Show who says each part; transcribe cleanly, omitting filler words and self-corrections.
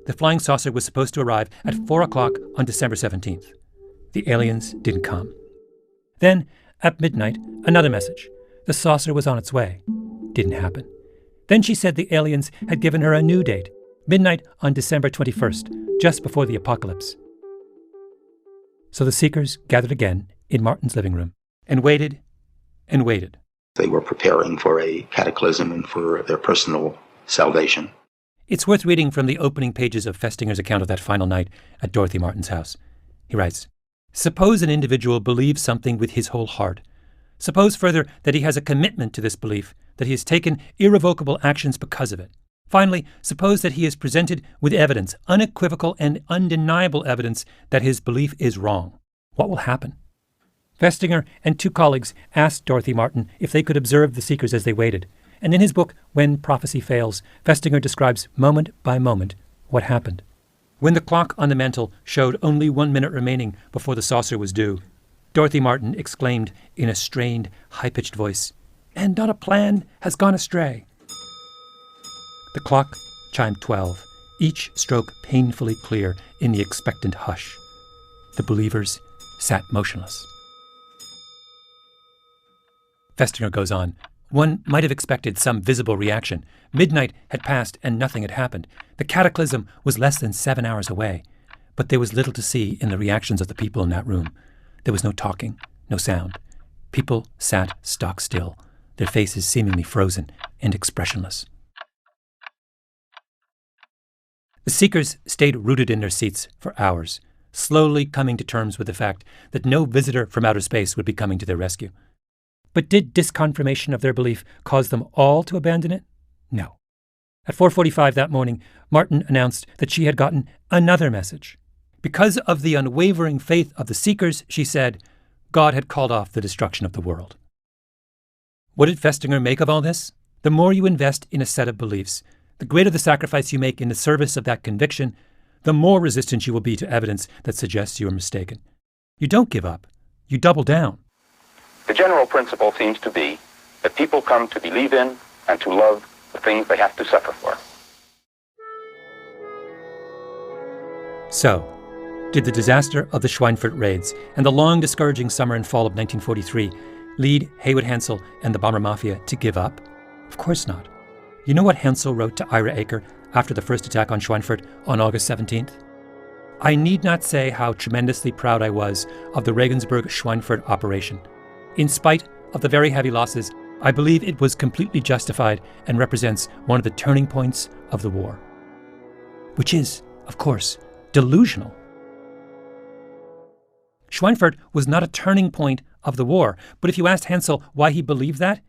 Speaker 1: The flying saucer was supposed to arrive at 4 o'clock on December 17th. The aliens didn't come. Then, at midnight, another message. The saucer was on its way. Didn't happen. Then she said the aliens had given her a new date, midnight on December 21st, just before the apocalypse. So the seekers gathered again in Martin's living room and waited and waited.
Speaker 2: They were preparing for a cataclysm and for their personal salvation.
Speaker 1: It's worth reading from the opening pages of Festinger's account of that final night at Dorothy Martin's house. He writes, "Suppose an individual believes something with his whole heart. Suppose further that he has a commitment to this belief, that he has taken irrevocable actions because of it. Finally, suppose that he is presented with evidence, unequivocal and undeniable evidence, that his belief is wrong. What will happen?" Festinger and two colleagues asked Dorothy Martin if they could observe the seekers as they waited. And in his book, When Prophecy Fails, Festinger describes moment by moment what happened. When the clock on the mantel showed only 1 minute remaining before the saucer was due, Dorothy Martin exclaimed in a strained, high-pitched voice, "And not a plan has gone astray." The clock chimed 12, each stroke painfully clear in the expectant hush. The believers sat motionless. Festinger goes on, "One might have expected some visible reaction. Midnight had passed and nothing had happened. The cataclysm was less than 7 hours away. But there was little to see in the reactions of the people in that room. There was no talking, no sound. People sat stock still, their faces seemingly frozen and expressionless." The seekers stayed rooted in their seats for hours, slowly coming to terms with the fact that no visitor from outer space would be coming to their rescue. But did disconfirmation of their belief cause them all to abandon it? No. At 4:45 that morning, Martin announced that she had gotten another message. Because of the unwavering faith of the seekers, she said, God had called off the destruction of the world. What did Festinger make of all this? The more you invest in a set of beliefs, the greater the sacrifice you make in the service of that conviction, the more resistant you will be to evidence that suggests you are mistaken. You don't give up. You double down.
Speaker 3: The general principle seems to be that people come to believe in and to love the things they have to suffer for.
Speaker 1: So, did the disaster of the Schweinfurt raids and the long discouraging summer and fall of 1943 lead Haywood Hansel and the Bomber Mafia to give up? Of course not. You know what Hansel wrote to Ira Aker after the first attack on Schweinfurt on August 17th? "I need not say how tremendously proud I was of the Regensburg-Schweinfurt operation. In spite of the very heavy losses, I believe it was completely justified and represents one of the turning points of the war." Which is, of course, delusional. Schweinfurt was not a turning point of the war, but if you asked Hansel why he believed that,